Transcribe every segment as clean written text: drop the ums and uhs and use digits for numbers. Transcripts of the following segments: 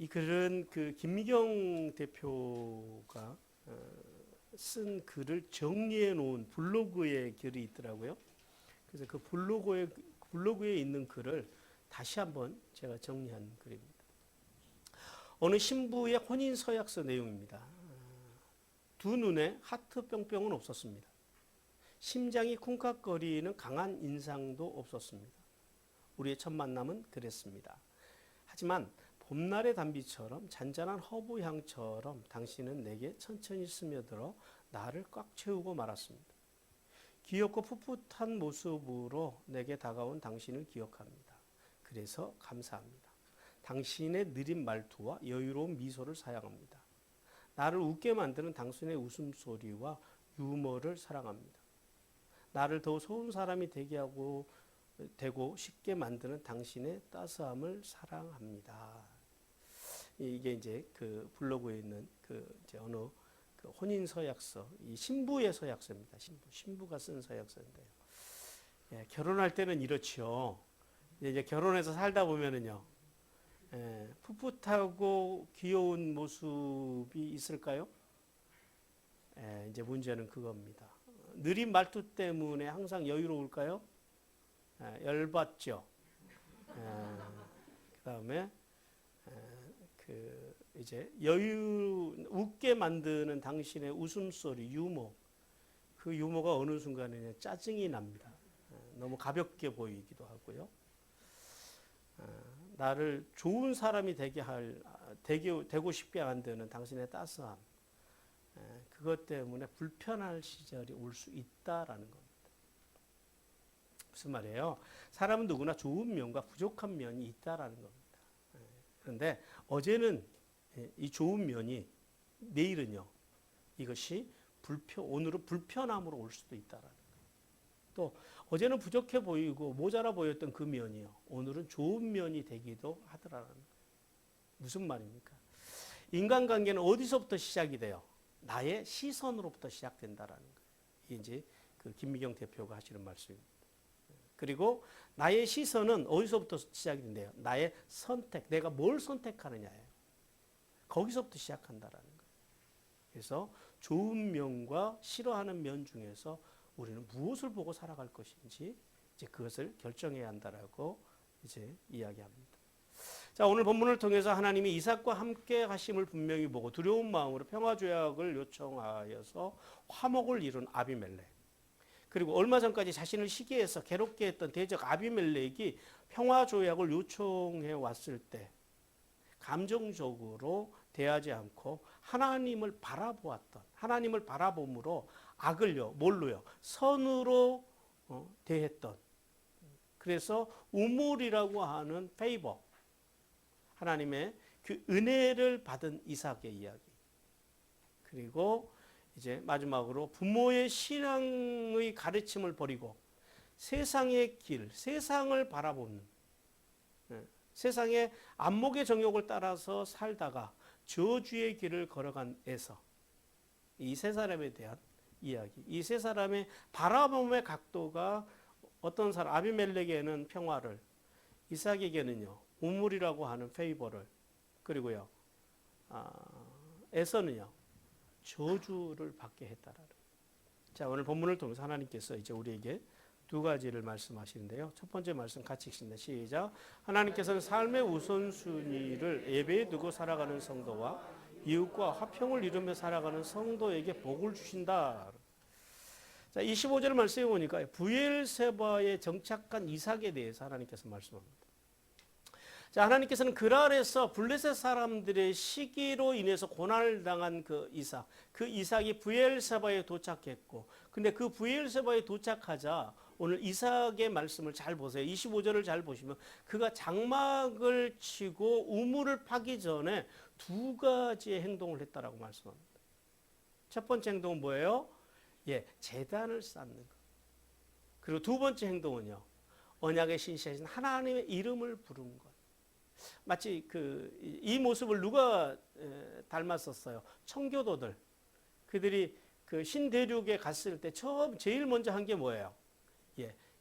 이 글은 그 김미경 대표가 쓴 글을 정리해 놓은 블로그에 글이 있더라고요. 그래서 그 블로그에 있는 글을 다시 한번 제가 정리한 글입니다. 어느 신부의 혼인 서약서 내용입니다. 두 눈에 하트 뿅뿅은 없었습니다. 심장이 쿵깍거리는 강한 인상도 없었습니다. 우리의 첫 만남은 그랬습니다. 하지만 봄날의 단비처럼 잔잔한 허브 향처럼 당신은 내게 천천히 스며들어 나를 꽉 채우고 말았습니다. 귀엽고 풋풋한 모습으로 내게 다가온 당신을 기억합니다. 그래서 감사합니다. 당신의 느린 말투와 여유로운 미소를 사랑합니다. 나를 웃게 만드는 당신의 웃음소리와 유머를 사랑합니다. 나를 더 좋은 사람이 되고 쉽게 만드는 당신의 따스함을 사랑합니다. 이게 이제 그 블로그에 있는 그 이제 어느 그 혼인 서약서, 이 신부의 서약서입니다. 신부가 쓴 서약서인데요. 예, 결혼할 때는 이렇지요. 이제 결혼해서 살다 보면은요, 풋풋하고 귀여운 모습이 있을까요? 예, 이제 문제는 그겁니다. 느린 말투 때문에 항상 여유로울까요? 열받죠. 그 다음에 그 이제 웃게 만드는 당신의 웃음소리, 유머, 그 유머가 어느 순간에 짜증이 납니다. 너무 가볍게 보이기도 하고요. 나를 좋은 사람이 되고 싶게 만드는 당신의 따스함, 그것 때문에 불편할 시절이 올 수 있다라는 겁니다. 무슨 말이에요? 사람은 누구나 좋은 면과 부족한 면이 있다라는 겁니다. 그런데 어제는 이 좋은 면이 내일은요, 이것이 오늘은 불편함으로 올 수도 있다라는 거예요. 또 어제는 부족해 보이고 모자라 보였던 그 면이요, 오늘은 좋은 면이 되기도 하더라는 거예요. 무슨 말입니까? 인간관계는 어디서부터 시작이 돼요? 나의 시선으로부터 시작된다라는 거예요. 이게 이제 그 김미경 대표가 하시는 말씀입니다. 그리고 나의 시선은 어디서부터 시작이 된대요? 나의 선택, 내가 뭘 선택하느냐예요. 거기서부터 시작한다라는 거예요. 그래서 좋은 면과 싫어하는 면 중에서 우리는 무엇을 보고 살아갈 것인지 이제 그것을 결정해야 한다라고 이제 이야기합니다. 자, 오늘 본문을 통해서 하나님이 이삭과 함께 하심을 분명히 보고 두려운 마음으로 평화조약을 요청하여서 화목을 이룬 아비멜렉. 그리고 얼마 전까지 자신을 시기해서 괴롭게 했던 대적 아비멜렉이 평화조약을 요청해 왔을 때 감정적으로 대하지 않고 하나님을 바라보았던, 하나님을 바라봄으로 악을요, 뭘로요? 선으로 대했던. 그래서 우물이라고 하는 페이버, 하나님의 그 은혜를 받은 이삭의 이야기. 그리고 이제 마지막으로 부모의 신앙의 가르침을 버리고 세상의 길, 세상을 바라보는, 세상의 안목의 정욕을 따라서 살다가 저주의 길을 걸어간 에서, 이 세 사람에 대한 이야기, 이 세 사람의 바라봄의 각도가 어떤 사람, 아비멜렉에게는 평화를, 이삭에게는요 우물이라고 하는 페이버를, 그리고요 에서는요 저주를 받게 했다라는. 자, 오늘 본문을 통해서 하나님께서 이제 우리에게 두 가지를 말씀하시는데요. 첫 번째 말씀 같이 읽습니다. 시작. 하나님께서는 삶의 우선순위를 예배에 두고 살아가는 성도와 이웃과 화평을 이루며 살아가는 성도에게 복을 주신다. 자, 25절 말씀해 보니까 브엘세바에 정착한 이삭에 대해서 하나님께서 말씀합니다. 자, 하나님께서는 그랄에서 블레셋 사람들의 시기로 인해서 고난을 당한 그 이삭이 브엘세바에 도착했고, 근데 그 브엘세바에 도착하자 오늘 이삭의 말씀을 잘 보세요. 25절을 잘 보시면 그가 장막을 치고 우물을 파기 전에 두 가지의 행동을 했다라고 말씀합니다. 첫 번째 행동은 뭐예요? 제단을 쌓는 것. 그리고 두 번째 행동은요, 언약의 신실하신 하나님의 이름을 부른 것. 마치 이 모습을 누가 닮았었어요? 청교도들. 그들이 그 신대륙에 갔을 때 제일 먼저 한 게 뭐예요?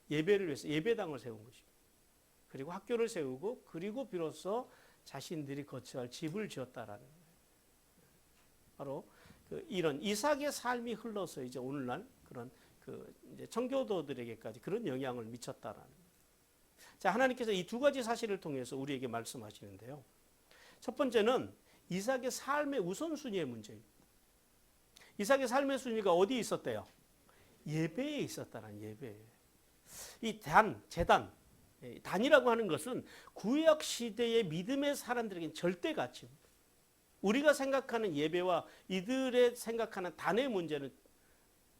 예배를 위해서 예배당을 세운 것입니다. 그리고 학교를 세우고, 그리고 비로소 자신들이 거처할 집을 지었다라는 거예요. 바로 이런 이삭의 삶이 흘러서 이제 오늘날 그런 이제 청교도들에게까지 그런 영향을 미쳤다라는 거예요. 자, 하나님께서 이 두 가지 사실을 통해서 우리에게 말씀하시는데요. 첫 번째는 이삭의 삶의 우선순위의 문제입니다. 이삭의 삶의 순위가 어디에 있었대요? 예배에 있었다는 예배. 이 제단, 단이라고 하는 것은 구약 시대의 믿음의 사람들에게는 절대 가치입니다. 우리가 생각하는 예배와 이들의 생각하는 단의 문제는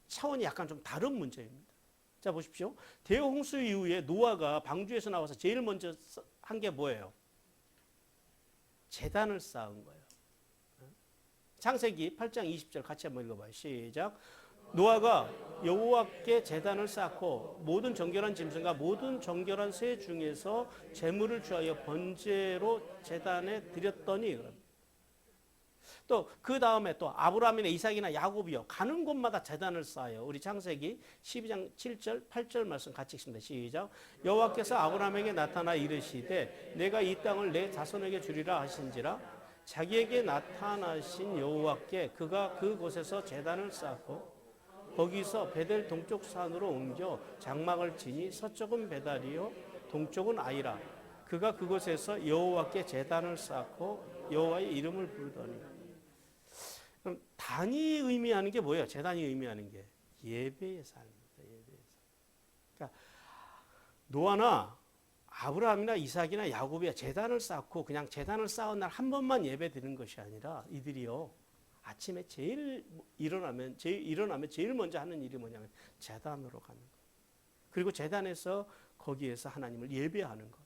차원이 약간 좀 다른 문제입니다. 자, 보십시오. 대홍수 이후에 노아가 방주에서 나와서 제일 먼저 한 게 뭐예요? 제단을 쌓은 거예요. 창세기 8장 20절 같이 한번 읽어봐요. 시작. 노아가 여호와께 제단을 쌓고 모든 정결한 짐승과 모든 정결한 새 중에서 제물을 취하여 번제로 제단에 드렸더니, 또 그 다음에 또 아브라함이나 이삭이나 야곱이요 가는 곳마다 제단을 쌓아요. 우리 창세기 12장 7절 8절 말씀 같이 읽습니다. 시작. 여호와께서 아브라함에게 나타나 이르시되 내가 이 땅을 내 자손에게 주리라 하신지라. 자기에게 나타나신 여호와께 그가 그곳에서 제단을 쌓고 거기서 베델 동쪽 산으로 옮겨 장막을 지니 서쪽은 베달이요 동쪽은 아이라. 그가 그곳에서 여호와께 제단을 쌓고 여호와의 이름을 부르더니. 그럼 단이 의미하는 게 뭐예요? 제단이 의미하는 게 예배의 삶입니다. 예배의 삶. 그러니까 노아나 아브라함이나 이삭이나 야곱이 제단을 쌓고 그냥 제단을 쌓은 날 한 번만 예배 드리는 것이 아니라 이들이요 아침에 일어나면 제일 먼저 하는 일이 뭐냐면 제단으로 가는 것. 그리고 제단에서 거기에서 하나님을 예배하는 것.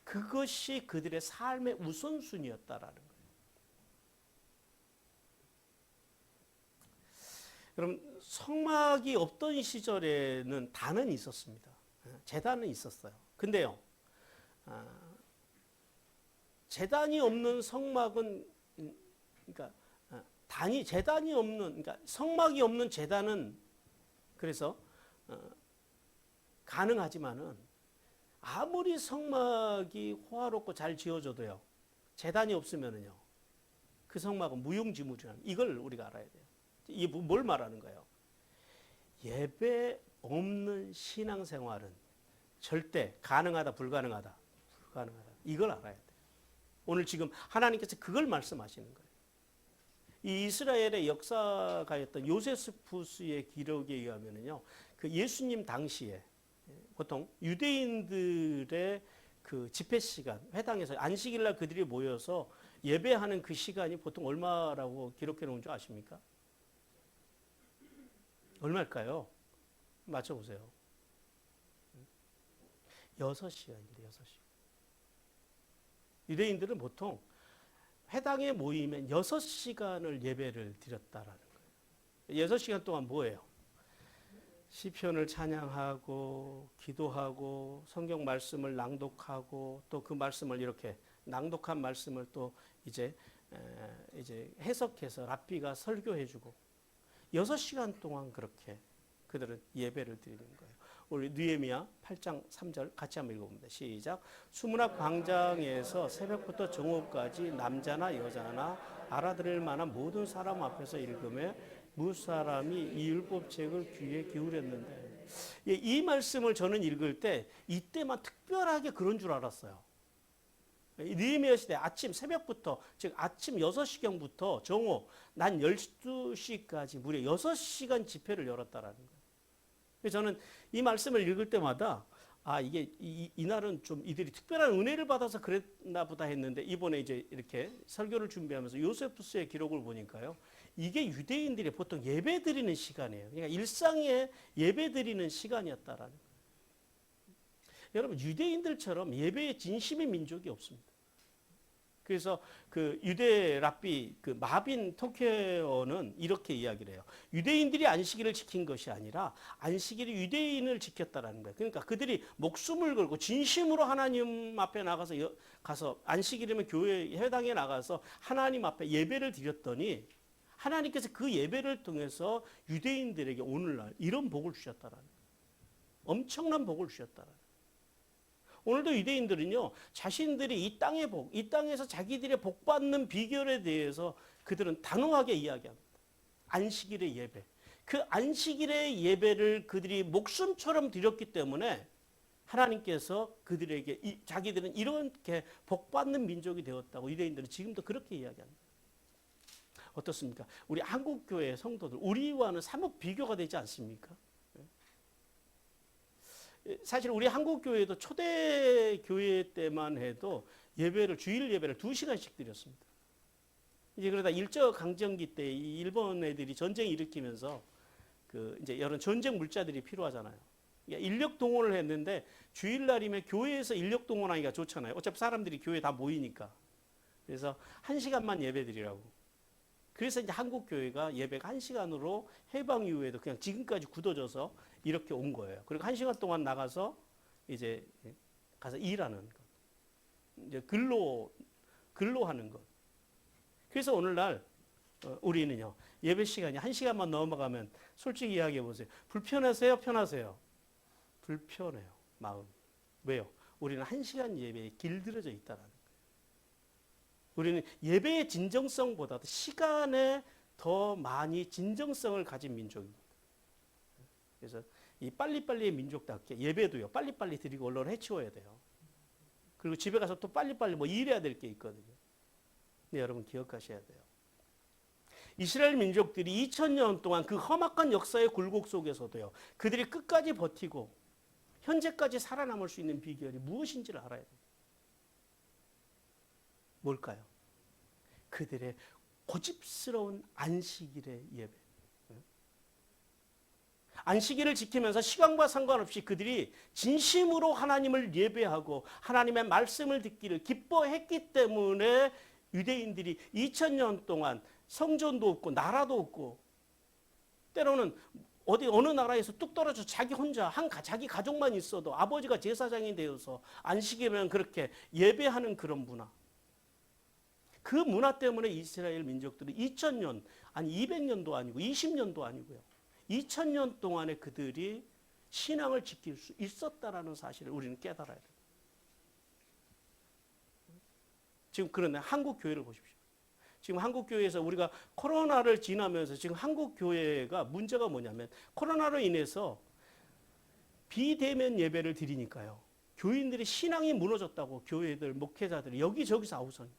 그것이 그들의 삶의 우선순위였다라는 거예요. 그럼 성막이 없던 시절에는 단은 있었습니다. 제단은 있었어요. 근데요, 제단이 없는 성막은, 그러니까 제단이 없는, 그러니까 성막이 없는 제단은 그래서 가능하지만은 아무리 성막이 호화롭고 잘 지어져도요, 제단이 없으면은요, 그 성막은 무용지물이라는 이걸 우리가 알아야 돼요. 이게 뭘 말하는 거예요? 예배 없는 신앙생활은 절대 가능하다, 불가능하다. 불가능하다. 이걸 알아야 돼요. 오늘 지금 하나님께서 그걸 말씀하시는 거예요. 이 이스라엘의 역사가였던 요세푸스의 기록에 의하면요, 그 예수님 당시에 보통 유대인들의 그 집회 시간, 회당에서 안식일날 그들이 모여서 예배하는 그 시간이 보통 얼마라고 기록해 놓은 줄 아십니까? 얼마일까요? 맞춰보세요. 6시간입니다. 6시간. 유대인들은 보통 회당에 모이면 6시간을 예배를 드렸다라는 거예요. 6시간 동안 뭐예요? 시편을 찬양하고 기도하고 성경 말씀을 낭독하고 또 그 말씀을 이렇게 낭독한 말씀을 또 이제 해석해서 랍비가 설교해주고 6시간 동안 그렇게 그들은 예배를 드리는 거예요. 우리 느헤미야 8장 3절 같이 한번 읽어봅니다. 시작. 수문학 광장에서 새벽부터 정오까지 남자나 여자나 알아들을 만한 모든 사람 앞에서 읽으며 무사람이 이 율법책을 귀에 기울였는데, 이 말씀을 저는 읽을 때 이때만 특별하게 그런 줄 알았어요. 느헤미야 시대 아침 새벽부터, 즉 아침 6시경부터 정오 난 12시까지 무려 6시간 집회를 열었다라는 거예요. 그래서 저는 이 말씀을 읽을 때마다 이게 이날은 좀 이들이 특별한 은혜를 받아서 그랬나 보다 했는데, 이번에 이제 이렇게 설교를 준비하면서 요세푸스의 기록을 보니까요, 이게 유대인들이 보통 예배 드리는 시간이에요. 그러니까 일상에 예배 드리는 시간이었다라는 거예요. 여러분, 유대인들처럼 예배에 진심의 민족이 없습니다. 그래서 그 유대 랍비 그 마빈 토케어는 이렇게 이야기를 해요. 유대인들이 안식일을 지킨 것이 아니라 안식일이 유대인을 지켰다라는 거예요. 그러니까 그들이 목숨을 걸고 진심으로 하나님 앞에 가서 안식일이면 교회 회당에 나가서 하나님 앞에 예배를 드렸더니 하나님께서 그 예배를 통해서 유대인들에게 오늘날 이런 복을 주셨다라는 거예요. 엄청난 복을 주셨다라는 거예요. 오늘도 유대인들은요, 자신들이 이 땅의 복, 이 땅에서 자기들의 복 받는 비결에 대해서 그들은 단호하게 이야기합니다. 안식일의 예배. 그 안식일의 예배를 그들이 목숨처럼 드렸기 때문에 하나님께서 그들에게 자기들은 이렇게 복 받는 민족이 되었다고 유대인들은 지금도 그렇게 이야기합니다. 어떻습니까? 우리 한국교회 성도들, 우리와는 사뭇 비교가 되지 않습니까? 사실 우리 한국교회도 초대교회 때만 해도 주일 예배를 2시간씩 드렸습니다. 이제 그러다 일제강점기 때 이 일본 애들이 전쟁 일으키면서 이제 이런 전쟁 물자들이 필요하잖아요. 그러니까 인력 동원을 했는데 주일날이면 교회에서 인력 동원하기가 좋잖아요. 어차피 사람들이 교회에 다 모이니까. 그래서 1시간만 예배 드리라고. 그래서 이제 한국 교회가 예배가 1시간으로 해방 이후에도 그냥 지금까지 굳어져서 이렇게 온 거예요. 그리고 1시간 동안 나가서 이제 가서 일하는 것. 이제 근로하는 것. 그래서 오늘날 우리는요, 예배 시간이 1시간만 넘어가면 솔직히 이야기해 보세요. 불편하세요? 편하세요? 불편해요. 마음이. 왜요? 우리는 1시간 예배에 길들여져 있다라는 거예요. 우리는 예배의 진정성보다도 시간에 더 많이 진정성을 가진 민족입니다. 그래서 이 빨리빨리의 민족답게 예배도요, 빨리빨리 드리고 언론을 해치워야 돼요. 그리고 집에 가서 또 빨리빨리 뭐 일해야 될 게 있거든요. 근데 여러분 기억하셔야 돼요. 이스라엘 민족들이 2000년 동안 그 험악한 역사의 굴곡 속에서도요, 그들이 끝까지 버티고 현재까지 살아남을 수 있는 비결이 무엇인지를 알아야 돼요. 뭘까요? 그들의 고집스러운 안식일의 예배. 안식일을 지키면서 시간과 상관없이 그들이 진심으로 하나님을 예배하고 하나님의 말씀을 듣기를 기뻐했기 때문에 유대인들이 2000년 동안 성전도 없고 나라도 없고 때로는 어느 나라에서 뚝 떨어져 자기 혼자 자기 가족만 있어도 아버지가 제사장이 되어서 안식일에는 그렇게 예배하는 그런 문화. 그 문화 때문에 이스라엘 민족들은 2000년, 아니 200년도 아니고 20년도 아니고요. 2000년 동안에 그들이 신앙을 지킬 수 있었다라는 사실을 우리는 깨달아야 돼요. 지금 그런데 한국 교회를 보십시오. 지금 한국 교회에서 우리가 코로나를 지나면서 지금 한국 교회가 문제가 뭐냐면 코로나로 인해서 비대면 예배를 드리니까요. 교인들의 신앙이 무너졌다고 교회들, 목회자들이 여기저기서 아우성입니다.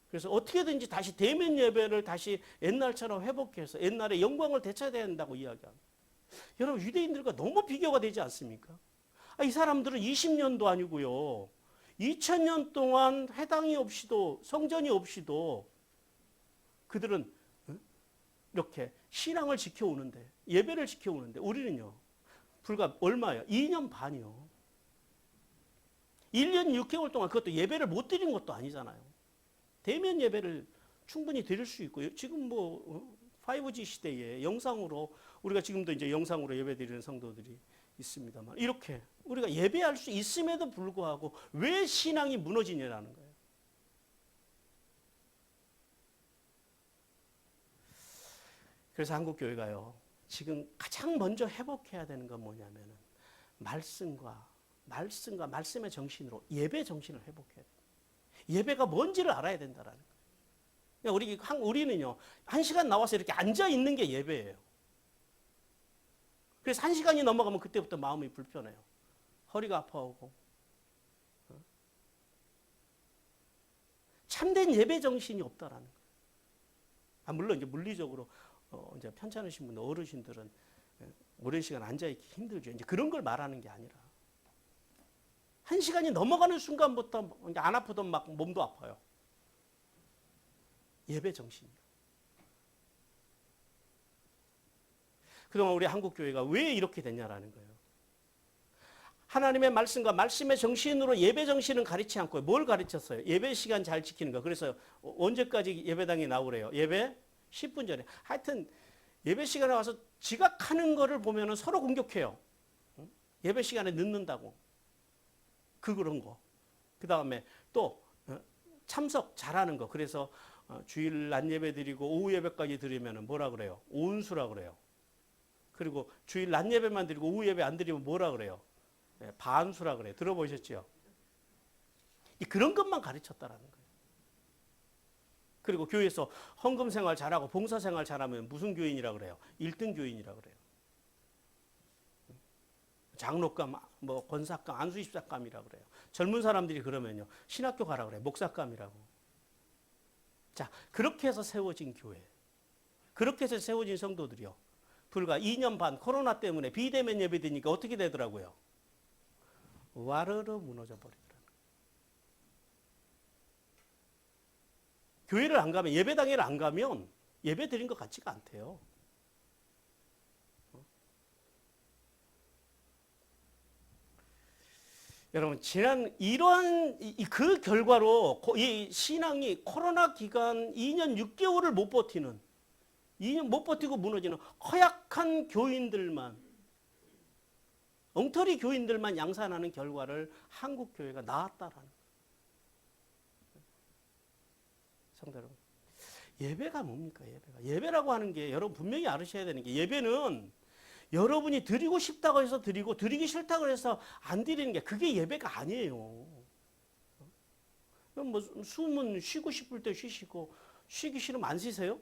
그래서 어떻게든지 다시 대면 예배를 다시 옛날처럼 회복해서 옛날의 영광을 되찾아야 된다고 이야기합니다. 여러분 유대인들과 너무 비교가 되지 않습니까? 이 사람들은 20년도 아니고요. 2000년 동안 회당이 없이도 성전이 없이도 그들은 이렇게 신앙을 지켜오는데 예배를 지켜오는데 우리는요. 불과 얼마예요? 2년 반이요. 1년 6개월 동안 그것도 예배를 못 드린 것도 아니잖아요. 대면 예배를 충분히 드릴 수 있고 지금 5G 시대에 영상으로 우리가 지금도 이제 영상으로 예배 드리는 성도들이 있습니다만 이렇게 우리가 예배할 수 있음에도 불구하고 왜 신앙이 무너지냐라는 거예요. 그래서 한국 교회가요. 지금 가장 먼저 회복해야 되는 건 뭐냐면은 말씀과 말씀의 정신으로 예배 정신을 회복해야 돼요. 예배가 뭔지를 알아야 된다라는 거예요. 그러니까 우리는요, 1시간 나와서 이렇게 앉아 있는 게 예배예요. 그래서 1시간이 넘어가면 그때부터 마음이 불편해요. 허리가 아파오고. 참된 예배 정신이 없다라는 거예요. 물론 이제 물리적으로 이제 편찮으신 분들, 어르신들은 오랜 시간 앉아 있기 힘들죠. 이제 그런 걸 말하는 게 아니라 1시간이 넘어가는 순간부터 이제 안 아프던 막 몸도 아파요. 예배 정신이요. 그동안 우리 한국 교회가 왜 이렇게 됐냐라는 거예요. 하나님의 말씀과 말씀의 정신으로 예배 정신은 가르치지 않고 뭘 가르쳤어요? 예배 시간 잘 지키는 거. 그래서 언제까지 예배당에 나오래요? 예배 10분 전에. 하여튼 예배 시간에 와서 지각하는 거를 보면은 서로 공격해요. 예배 시간에 늦는다고. 그런 거. 그 다음에 또 참석 잘하는 거. 그래서 주일 낮 예배 드리고 오후 예배까지 드리면 뭐라 그래요? 온수라 그래요. 그리고 주일 낮 예배만 드리고 오후 예배 안 드리면 뭐라 그래요? 반수라 그래. 들어보셨죠? 그런 것만 가르쳤다라는 거예요. 그리고 교회에서 헌금 생활 잘하고 봉사 생활 잘하면 무슨 교인이라 그래요? 1등 교인이라 그래요. 장로감, 뭐 권사감, 안수집사감이라 그래요. 젊은 사람들이 그러면요, 신학교 가라 그래요. 목사감이라고. 자, 그렇게 해서 세워진 교회, 그렇게 해서 세워진 성도들이요, 불과 2년 반 코로나 때문에 비대면 예배 드니까 어떻게 되더라고요? 와르르 무너져 버리더라고요. 교회를 안 가면, 예배당에를 안 가면 예배 드린 것 같지가 않대요. 여러분, 지난 이러한 그 결과로 이 신앙이 코로나 기간 2년 6개월을 못 버티는, 2년 못 버티고 무너지는 허약한 교인들만, 엉터리 교인들만 양산하는 결과를 한국 교회가 낳았다라는 거예요. 성도 여러분, 예배가 뭡니까? 예배라고 하는 게 여러분 분명히 알으셔야 되는 게, 예배는 여러분이 드리고 싶다고 해서 드리고 드리기 싫다고 해서 안 드리는 게, 그게 예배가 아니에요. 뭐 숨은 쉬고 싶을 때 쉬시고 쉬기 싫으면 안 쉬세요?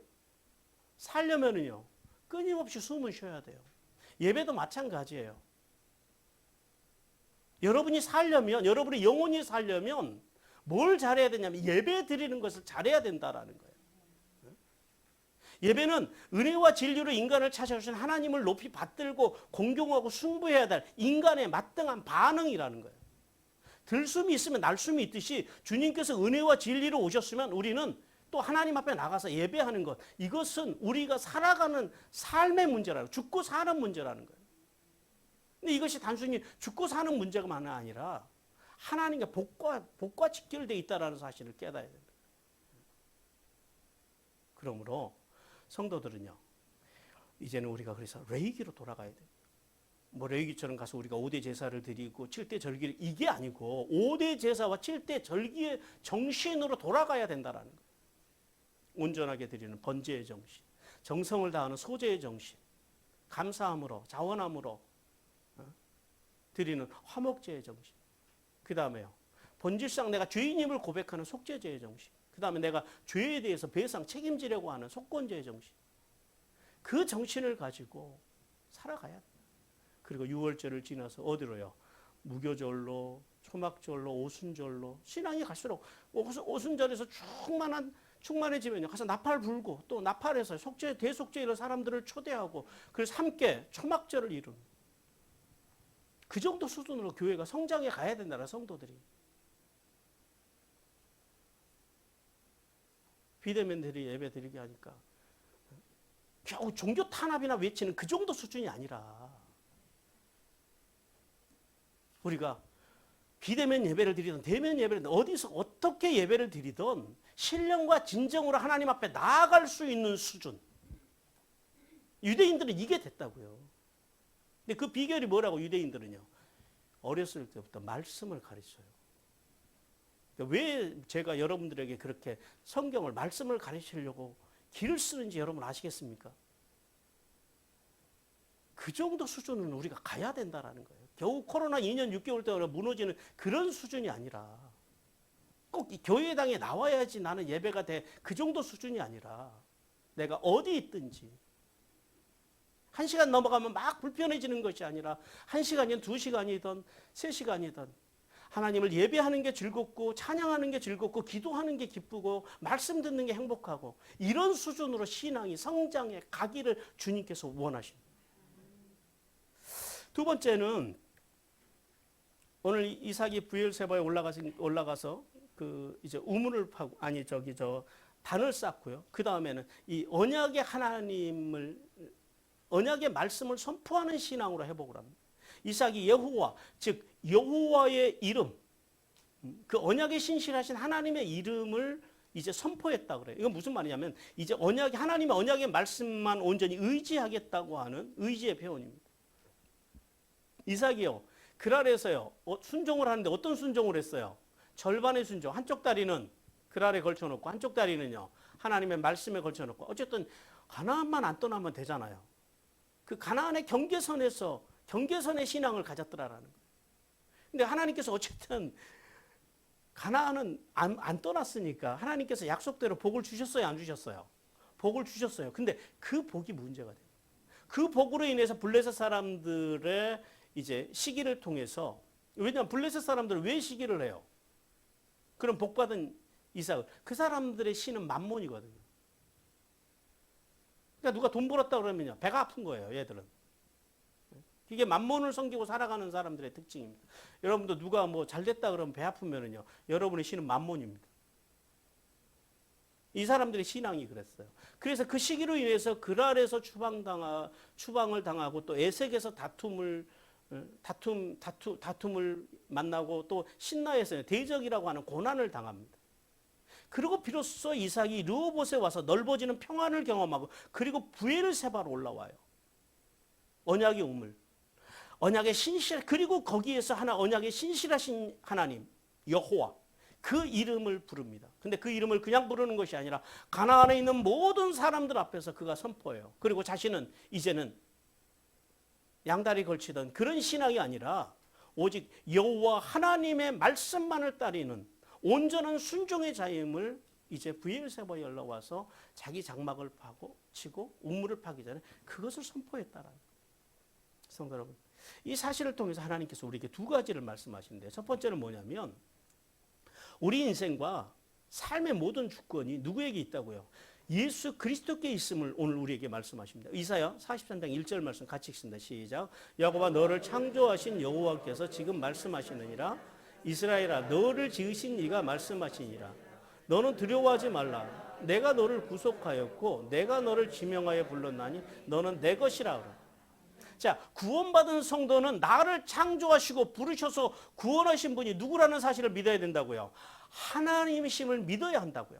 살려면은요, 끊임없이 숨을 쉬어야 돼요. 예배도 마찬가지예요. 여러분이 살려면, 여러분의 영혼이 살려면 뭘 잘해야 되냐면 예배 드리는 것을 잘해야 된다라는 거예요. 예배는 은혜와 진리로 인간을 찾아오신 하나님을 높이 받들고 공경하고 숭배해야 될 인간의 마땅한 반응이라는 거예요. 들숨이 있으면 날숨이 있듯이 주님께서 은혜와 진리로 오셨으면 우리는 또 하나님 앞에 나가서 예배하는 것, 이것은 우리가 살아가는 삶의 문제라는 거예요. 죽고 사는 문제라는 거예요. 근데 이것이 단순히 죽고 사는 문제가 아니라 하나님과 복과 직결되어 있다는 사실을 깨달아야 됩니다. 그러므로 성도들은요, 이제는 우리가 그래서 레이기로 돌아가야 돼요. 뭐 레이기처럼 가서 우리가 5대 제사를 드리고 7대 절기를, 이게 아니고 5대 제사와 7대 절기의 정신으로 돌아가야 된다는 거예요. 온전하게 드리는 번제의 정신, 정성을 다하는 소제의 정신, 감사함으로, 자원함으로 드리는 화목제의 정신, 그 다음에요, 본질상 내가 죄인임을 고백하는 속죄제의 정신, 그 다음에 내가 죄에 대해서 배상 책임지려고 하는 속건제의 정신, 그 정신을 가지고 살아가야 돼요. 그리고 6월절을 지나서 어디로요? 무교절로, 초막절로, 오순절로, 신앙이 갈수록 오순절에서 충만해지면요, 가서 나팔 불고, 또 나팔에서 속죄, 대속죄 이런 사람들을 초대하고, 그래서 함께 초막절을 이루는, 그 정도 수준으로 교회가 성장해 가야 된다는, 성도들이. 비대면들이 예배 드리게 하니까 겨우 종교 탄압이나 외치는 그 정도 수준이 아니라, 우리가 비대면 예배를 드리든 대면 예배를 드리든 어디서 어떻게 예배를 드리든 신령과 진정으로 하나님 앞에 나아갈 수 있는 수준. 유대인들은 이게 됐다고요. 근데 그 비결이 뭐라고? 유대인들은요, 어렸을 때부터 말씀을 가르쳐요. 왜 제가 여러분들에게 그렇게 성경을, 말씀을 가르치려고 길을 쓰는지 여러분 아시겠습니까? 그 정도 수준은 우리가 가야 된다는 거예요. 겨우 코로나 2년 6개월 동안 무너지는 그런 수준이 아니라, 꼭 교회당에 나와야지 나는 예배가 돼, 그 정도 수준이 아니라, 내가 어디 있든지 1시간 넘어가면 막 불편해지는 것이 아니라 1시간이든 2시간이든 3시간이든 하나님을 예배하는 게 즐겁고, 찬양하는 게 즐겁고, 기도하는 게 기쁘고, 말씀 듣는 게 행복하고, 이런 수준으로 신앙이 성장해 가기를 주님께서 원하십니다. 두 번째는 오늘 이삭이 브엘세바에 올라가서 그 이제 우물을 파고, 단을 쌓고요. 그 다음에는 이 언약의 하나님을, 언약의 말씀을 선포하는 신앙으로 회복을 합니다. 이삭이 여호와, 즉 여호와의 이름, 그 언약에 신실하신 하나님의 이름을 이제 선포했다 그래요. 이건 무슨 말이냐면, 이제 하나님의 언약의 말씀만 온전히 의지하겠다고 하는 의지의 표현입니다. 이삭이요, 그랄에서요, 순종을 하는데 어떤 순종을 했어요? 절반의 순종. 한쪽 다리는 그랄에 걸쳐놓고 한쪽 다리는요, 하나님의 말씀에 걸쳐놓고, 어쨌든 가나안만 안 떠나면 되잖아요. 그 가나안의 경계선의 신앙을 가졌더라라는 거예요. 근데 하나님께서 어쨌든 가나안은 안 떠났으니까 하나님께서 약속대로 복을 주셨어요, 안 주셨어요? 복을 주셨어요. 근데 그 복이 문제가 돼요. 그 복으로 인해서 블레셋 사람들의 이제 시기를 통해서, 왜냐하면 블레셋 사람들은 왜 시기를 해요? 그럼 복받은 이삭을, 그 사람들의 신은 만몬이거든요. 그러니까 누가 돈 벌었다 그러면요, 배가 아픈 거예요, 얘들은. 이게 만몬을 섬기고 살아가는 사람들의 특징입니다. 여러분도 누가 뭐 잘됐다 그러면 배 아프면은요, 여러분의 신은 만몬입니다. 이 사람들의 신앙이 그랬어요. 그래서 그 시기로 인해서 그랄에서 추방을 당하고 또 에색에서 다툼을 만나고 또 신나에서 대적이라고 하는 고난을 당합니다. 그리고 비로소 이삭이 르호봇에 와서 넓어지는 평안을 경험하고, 그리고 브엘세바로 올라와요. 언약의 우물, 언약의 신실, 그리고 거기에서 언약의 신실하신 하나님 여호와, 그 이름을 부릅니다. 근데 그 이름을 그냥 부르는 것이 아니라 가나안에 있는 모든 사람들 앞에서 그가 선포해요. 그리고 자신은 이제는 양다리 걸치던 그런 신앙이 아니라 오직 여호와 하나님의 말씀만을 따르는 온전한 순종의 자임을 이제 브엘세바에 올라와서 자기 장막을 치고 우물을 파기 전에 그것을 선포했다라는 거예요. 성도 여러분, 이 사실을 통해서 하나님께서 우리에게 두 가지를 말씀하시는데, 첫 번째는 뭐냐면 우리 인생과 삶의 모든 주권이 누구에게 있다고요? 예수 그리스도께 있음을 오늘 우리에게 말씀하십니다. 이사야 43장 1절 말씀 같이 읽습니다. 시작. 야곱아, 너를 창조하신 여호와께서 지금 말씀하시느니라. 이스라엘아, 너를 지으신 이가 말씀하시니라. 너는 두려워하지 말라. 내가 너를 구속하였고 내가 너를 지명하여 불렀나니 너는 내 것이라. 자, 구원받은 성도는 나를 창조하시고 부르셔서 구원하신 분이 누구라는 사실을 믿어야 된다고요. 하나님이심을 믿어야 한다고요.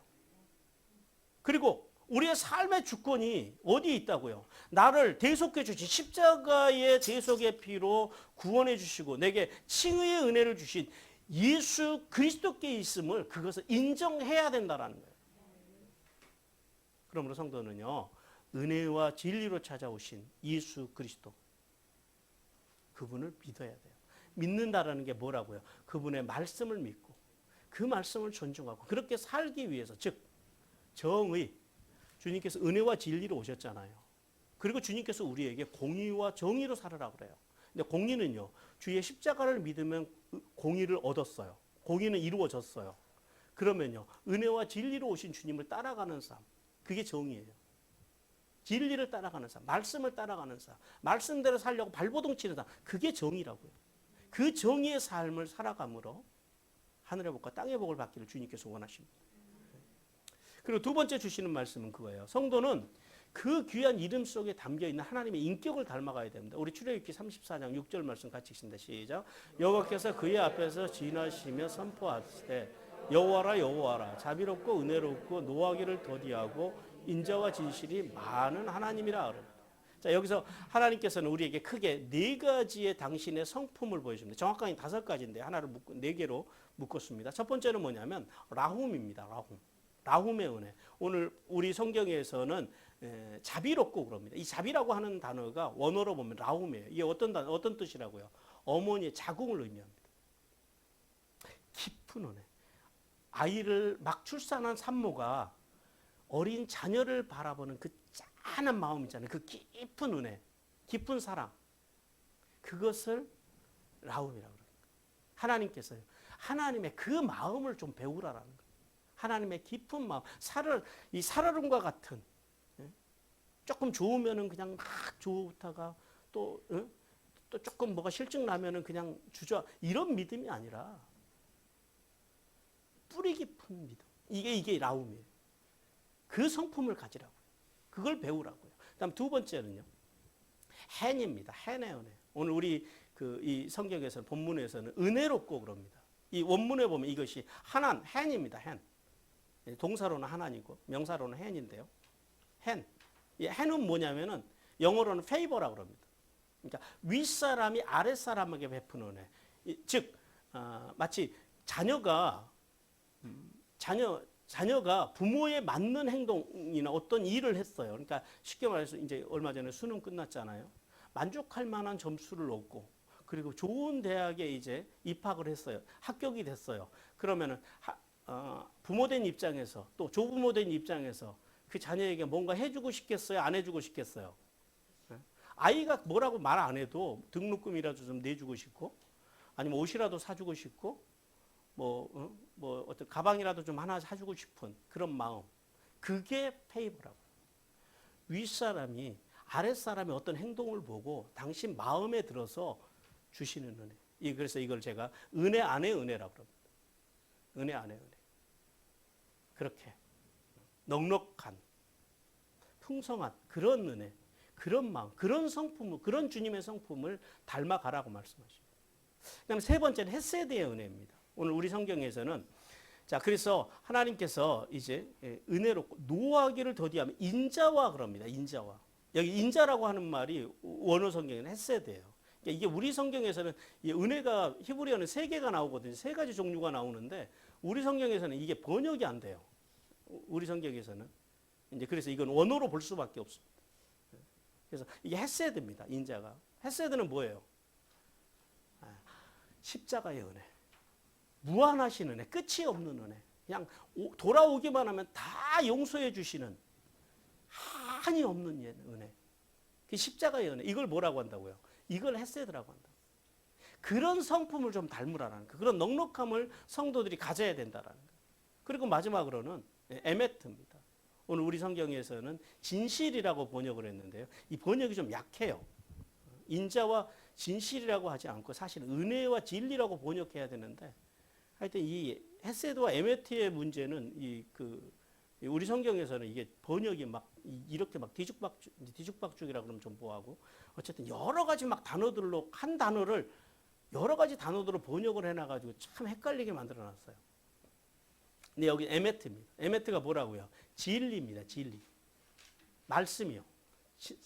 그리고 우리의 삶의 주권이 어디에 있다고요? 나를 대속해 주신 십자가의 대속의 피로 구원해 주시고 내게 칭의의 은혜를 주신 예수 그리스도께 있음을, 그것을 인정해야 된다는 거예요. 그러므로 성도는요, 은혜와 진리로 찾아오신 예수 그리스도, 그분을 믿어야 돼요. 믿는다라는 게 뭐라고요? 그분의 말씀을 믿고 그 말씀을 존중하고 그렇게 살기 위해서, 즉 정의, 주님께서 은혜와 진리로 오셨잖아요. 그리고 주님께서 우리에게 공의와 정의로 살으라고 그래요. 근데 공의는요, 주의 십자가를 믿으면 공의를 얻었어요. 공의는 이루어졌어요. 그러면요, 은혜와 진리로 오신 주님을 따라가는 삶, 그게 정의예요. 진리를 따라가는 삶, 말씀을 따라가는 삶, 말씀대로 살려고 발버둥 치는 삶, 그게 정의라고요. 그 정의의 삶을 살아감으로 하늘의 복과 땅의 복을 받기를 주님께서 원하십니다. 그리고 두 번째 주시는 말씀은 그거예요. 성도는 그 귀한 이름 속에 담겨있는 하나님의 인격을 닮아가야 됩니다. 우리 출애굽기 34장 6절 말씀 같이 읽습니다. 시작. 여호와께서 그의 앞에서 진하시며 선포하시되 여호와라 여호와라, 자비롭고 은혜롭고 노하기를 더디하고 인자와 진실이 많은 하나님이라. 자, 여기서 하나님께서는 우리에게 크게 네 가지의 당신의 성품을 보여줍니다. 정확하게 5가지인데 하나를 네 개로 묶었습니다. 첫 번째는 뭐냐면 라훔입니다. 라훔의 은혜. 오늘 우리 성경에서는 자비롭고 그럽니다. 이 자비라고 하는 단어가 원어로 보면 라훔이에요. 이게 어떤 뜻이라고요? 어머니의 자궁을 의미합니다. 깊은 은혜. 아이를 막 출산한 산모가 어린 자녀를 바라보는 그 짠한 마음 있잖아요. 그 깊은 은혜, 깊은 사랑, 그것을 라움이라고 그래요. 하나님께서요, 하나님의 그 마음을 좀 배우라라는 거예요. 하나님의 깊은 마음, 이 살얼음과 같은, 조금 좋으면은 그냥 막 좋다가 또 조금 뭐가 실증 나면은 그냥 이런 믿음이 아니라 뿌리 깊은 믿음. 이게 라움이에요. 그 성품을 가지라고요. 그걸 배우라고요. 그다음 두 번째는요, 헨입니다. 헨의 은혜. 오늘 우리 이 성경에서는, 본문에서는 은혜롭고 그럽니다. 이 원문에 보면 이것이 헨입니다. 헨. 동사로는 하나니고 명사로는 헨인데요. 헨. 이 헨은 뭐냐면은 영어로는 페이버라고 그럽니다. 그러니까 윗사람이 아랫사람에게 베푸는 은혜. 즉 마치 자녀가 부모에 맞는 행동이나 어떤 일을 했어요. 그러니까 쉽게 말해서 이제 얼마 전에 수능 끝났잖아요. 만족할 만한 점수를 얻고 그리고 좋은 대학에 이제 입학을 했어요. 합격이 됐어요. 그러면은 부모된 입장에서 또 조부모된 입장에서 그 자녀에게 뭔가 해주고 싶겠어요? 안 해주고 싶겠어요? 아이가 뭐라고 말 안 해도 등록금이라도 좀 내주고 싶고, 아니면 옷이라도 사주고 싶고, 뭐 어떤 가방이라도 좀 하나 사주고 싶은 그런 마음. 그게 페이버라고. 윗사람이 아랫사람의 어떤 행동을 보고 당신 마음에 들어서 주시는 은혜. 그래서 이걸 제가 은혜 안에 은혜라고 합니다. 은혜 안에 은혜. 그렇게 넉넉한, 풍성한 그런 은혜, 그런 마음, 그런 성품을, 그런 주님의 성품을 닮아가라고 말씀하십니다. 그다음에 세 번째는 헤세드의 은혜입니다. 오늘 우리 성경에서는 자, 그래서 하나님께서 이제 은혜로 노하기를 더디하면 인자와 그럽니다. 인자와. 여기 인자라고 하는 말이 원어 성경에는 헤세드예요. 그러니까 이게 우리 성경에서는 은혜가 히브리어는 세 개가 나오거든요. 세 가지 종류가 나오는데 우리 성경에서는 이게 번역이 안 돼요. 우리 성경에서는 이제 그래서 이건 원어로 볼 수밖에 없습니다. 그래서 이게 헤세드입니다. 인자가. 헤세드는 뭐예요? 십자가의 은혜. 무한하신 은혜, 끝이 없는 은혜. 그냥 돌아오기만 하면 다 용서해 주시는 한이 없는 은혜. 그 십자가의 은혜. 이걸 뭐라고 한다고요? 이걸 헤세드라고 한다. 그런 성품을 좀 닮으라는 거. 그런 넉넉함을 성도들이 가져야 된다라는 거. 그리고 마지막으로는 에메트입니다. 오늘 우리 성경에서는 진실이라고 번역을 했는데요. 이 번역이 좀 약해요. 인자와 진실이라고 하지 않고 사실 은혜와 진리라고 번역해야 되는데 하여튼 이 헤세드와 에메트의 문제는 우리 성경에서는 이게 번역이 막 이렇게 막 뒤죽박죽이라 그러면 좀 뭐하고 어쨌든 여러 가지 막 단어들로 한 단어를 여러 가지 단어들로 번역을 해놔가지고 참 헷갈리게 만들어놨어요. 근데 여기 에메트입니다. 에메트가 뭐라고요? 진리입니다. 진리. 말씀이요.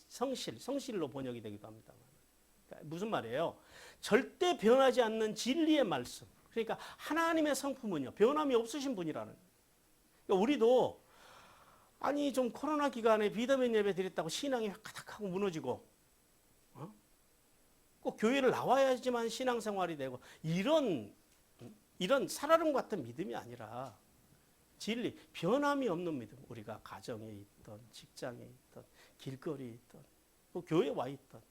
성실로 번역이 되기도 합니다. 그러니까 무슨 말이에요? 절대 변하지 않는 진리의 말씀. 그러니까 하나님의 성품은요. 변함이 없으신 분이라는 거예요. 그러니까 우리도 아니 좀 코로나 기간에 비대면 예배 드렸다고 신앙이 가닥하고 무너지고 꼭 교회를 나와야지만 신앙생활이 되고 이런 살얼음 같은 믿음이 아니라 진리, 변함이 없는 믿음. 우리가 가정에 있던, 직장에 있던, 길거리에 있던, 또 교회에 와 있던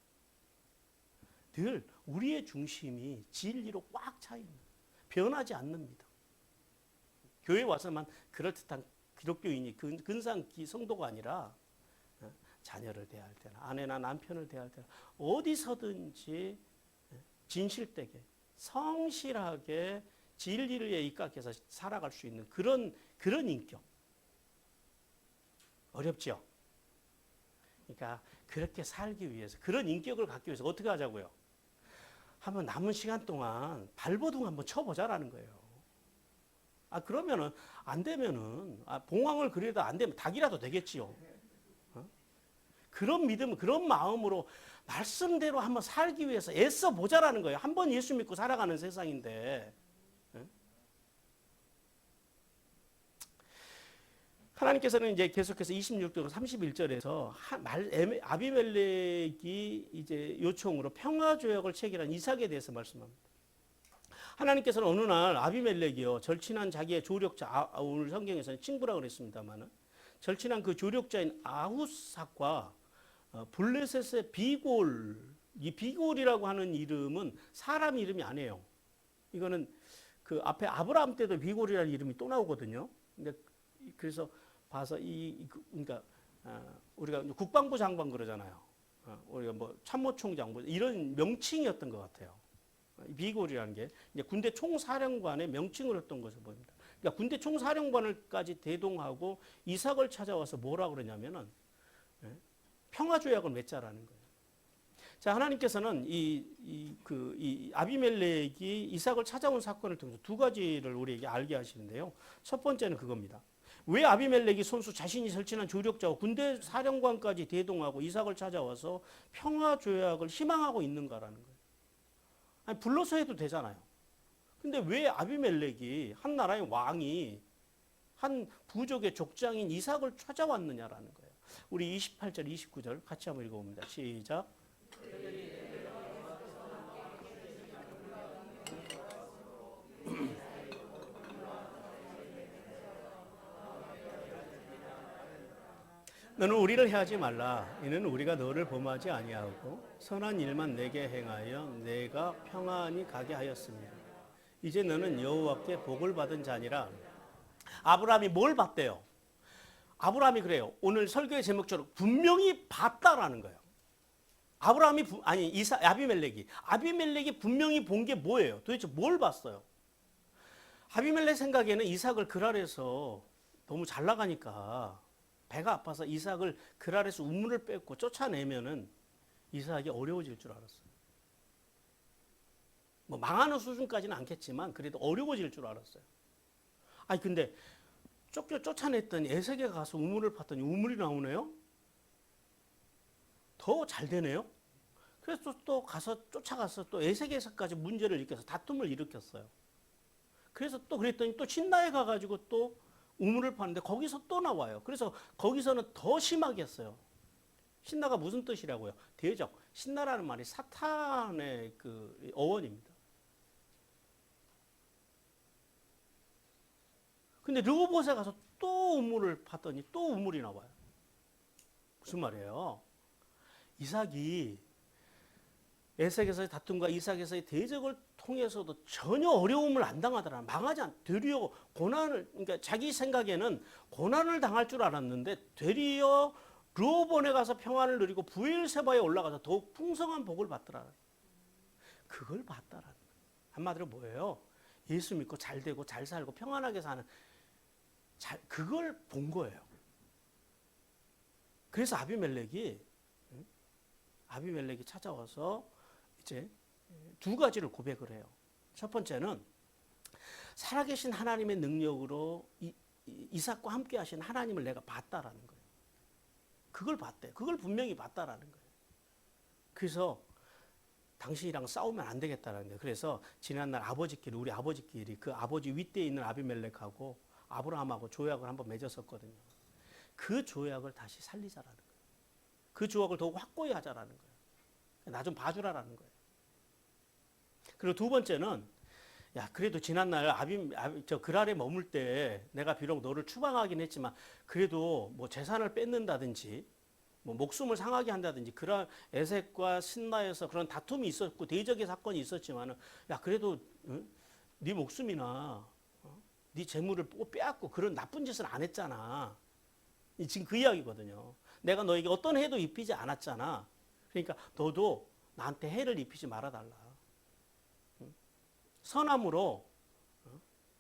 늘 우리의 중심이 진리로 꽉 차 있는 변하지 않는 믿음. 교회에 와서만 그럴듯한 기독교인이 근상 성도가 아니라 자녀를 대할 때나 아내나 남편을 대할 때나 어디서든지 진실되게 성실하게 진리를 입각해서 살아갈 수 있는 그런 인격. 어렵죠? 그러니까 그렇게 살기 위해서 그런 인격을 갖기 위해서 어떻게 하자고요? 한번 남은 시간 동안 발버둥 한번 쳐보자라는 거예요. 그러면은 안 되면은 봉황을 그리다 안 되면 닭이라도 되겠지요. 그런 믿음, 그런 마음으로 말씀대로 한번 살기 위해서 애써 보자라는 거예요. 한번 예수 믿고 살아가는 세상인데. 하나님께서는 이제 계속해서 26절, 31절에서 아비멜렉이 이제 요청으로 평화조약을 체결한 이삭에 대해서 말씀합니다. 하나님께서는 어느 날 아비멜렉이요 절친한 자기의 조력자 오늘 성경에서는 친구라고 그랬습니다만은 절친한 그 조력자인 아후삭과 블레셋의 비골 이 비골이라고 하는 이름은 사람 이름이 아니에요. 이거는 그 앞에 아브라함 때도 비골이라는 이름이 또 나오거든요. 근데 그래서 봐서 그러니까 우리가 국방부 장관 그러잖아요. 우리가 뭐 참모총장 뭐 이런 명칭이었던 것 같아요. 비골이라는 게 이제 군대 총사령관의 명칭을 했던 것을 보입니다. 그러니까 군대 총사령관을까지 대동하고 이삭을 찾아와서 뭐라 그러냐면은 평화조약을 맺자라는 거예요. 자, 하나님께서는 이 아비멜렉이 이삭을 찾아온 사건을 통해서 두 가지를 우리에게 알게 하시는데요. 첫 번째는 그겁니다. 왜 아비멜렉이 손수 자신이 설치한 조력자와 군대 사령관까지 대동하고 이삭을 찾아와서 평화조약을 희망하고 있는가라는 거예요. 아니, 불러서 해도 되잖아요. 근데 왜 아비멜렉이 한 나라의 왕이 한 부족의 족장인 이삭을 찾아왔느냐라는 거예요. 우리 28절, 29절 같이 한번 읽어봅니다. 시작. 너는 우리를 해하지 말라. 이는 우리가 너를 범하지 아니하고 선한 일만 내게 행하여 내가 평안히 가게 하였습니다. 이제 너는 여호와께 복을 받은 자니라. 아브라함이 뭘 봤대요? 아브라함이 그래요. 오늘 설교의 제목처럼 분명히 봤다라는 거예요. 아비멜렉이 분명히 본 게 뭐예요? 도대체 뭘 봤어요? 아비멜렉 생각에는 이삭을 그랄에서 너무 잘 나가니까 배가 아파서 이삭을 그랄에서 우물을 뺏고 쫓아내면은 이삭이 어려워질 줄 알았어요. 뭐 망하는 수준까지는 않겠지만 그래도 어려워질 줄 알았어요. 아니 근데 쫓아냈더니 에색에 가서 우물을 팠더니 우물이 나오네요. 더 잘 되네요. 그래서 또 가서 쫓아가서 또 에색에서까지 문제를 일으켜서 다툼을 일으켰어요. 그래서 또 그랬더니 또 신나에 가가지고 또 우물을 파는데 거기서 또 나와요. 그래서 거기서는 더 심하게 했어요. 신나가 무슨 뜻이라고요? 대적. 신나라는 말이 사탄의 그 어원입니다. 근데 르호봇에 가서 또 우물을 팠더니 또 우물이 나와요. 무슨 말이에요? 이삭이 에색에서의 다툼과 이삭에서의 대적을 통해서도 전혀 어려움을 안 당하더라. 망하지 않. 되려 고난을, 그러니까 자기 생각에는 고난을 당할 줄 알았는데 되려 르호본에 가서 평안을 누리고 브엘세바에 올라가서 더욱 풍성한 복을 받더라. 그걸 봤다라는 거예요. 한마디로 뭐예요? 예수 믿고 잘 되고 잘 살고 평안하게 사는 그걸 본 거예요. 그래서 아비멜렉이 찾아와서 이제 두 가지를 고백을 해요. 첫 번째는 살아계신 하나님의 능력으로 이삭과 함께 하신 하나님을 내가 봤다라는 거예요. 그걸 봤대. 그걸 분명히 봤다라는 거예요. 그래서 당신이랑 싸우면 안 되겠다라는 거예요. 그래서 지난날 우리 아버지끼리 그 아버지 윗대에 있는 아비멜렉하고 아브라함하고 조약을 한번 맺었었거든요. 그 조약을 다시 살리자라는 거예요. 그 조약을 더욱 확고히 하자라는 거예요. 나 좀 봐주라라는 거예요. 그리고 두 번째는 야 그래도 지난날 그랄에 머물 때 내가 비록 너를 추방하긴 했지만 그래도 뭐 재산을 뺏는다든지 뭐 목숨을 상하게 한다든지 그런 에색과 신나에서 그런 다툼이 있었고 대적의 사건이 있었지만은 야 그래도 네 목숨이나 네 재물을 빼앗고 그런 나쁜 짓을 안 했잖아. 지금 그 이야기거든요. 내가 너에게 어떤 해도 입히지 않았잖아. 그러니까 너도 나한테 해를 입히지 말아달라. 선함으로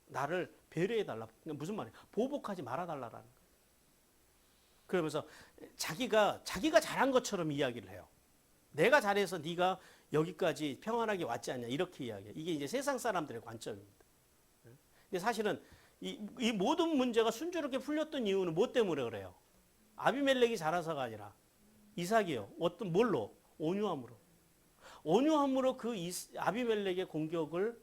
나를 배려해달라. 무슨 말이야? 보복하지 말아달라라는 거예요. 그러면서 자기가 잘한 것처럼 이야기를 해요. 내가 잘해서 네가 여기까지 평안하게 왔지 않냐 이렇게 이야기해요. 이게 이제 세상 사람들의 관점입니다. 근데 사실은 이 모든 문제가 순조롭게 풀렸던 이유는 뭐 때문에 그래요? 아비멜렉이 잘해서가 아니라 이삭이요. 어떤 뭘로? 온유함으로. 온유함으로 그 아비멜렉의 공격을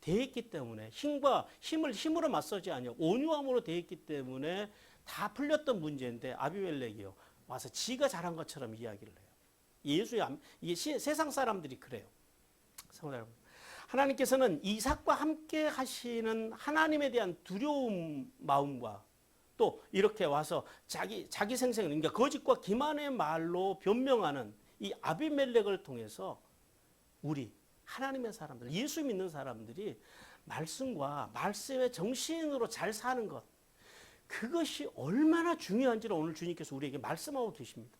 대했기 때문에 힘으로 맞서지 아니고 온유함으로 대했기 때문에 다 풀렸던 문제인데 아비멜렉이요. 와서 지가 잘한 것처럼 이야기를 해요. 이게 세상 사람들이 그래요. 여러분. 하나님께서는 이삭과 함께 하시는 하나님에 대한 두려움 마음과 또 이렇게 와서 자기 생생, 그러니까 거짓과 기만의 말로 변명하는 이 아비멜렉을 통해서 우리 하나님의 사람들, 예수 믿는 사람들이 말씀과 말씀의 정신으로 잘 사는 것, 그것이 얼마나 중요한지를 오늘 주님께서 우리에게 말씀하고 계십니다.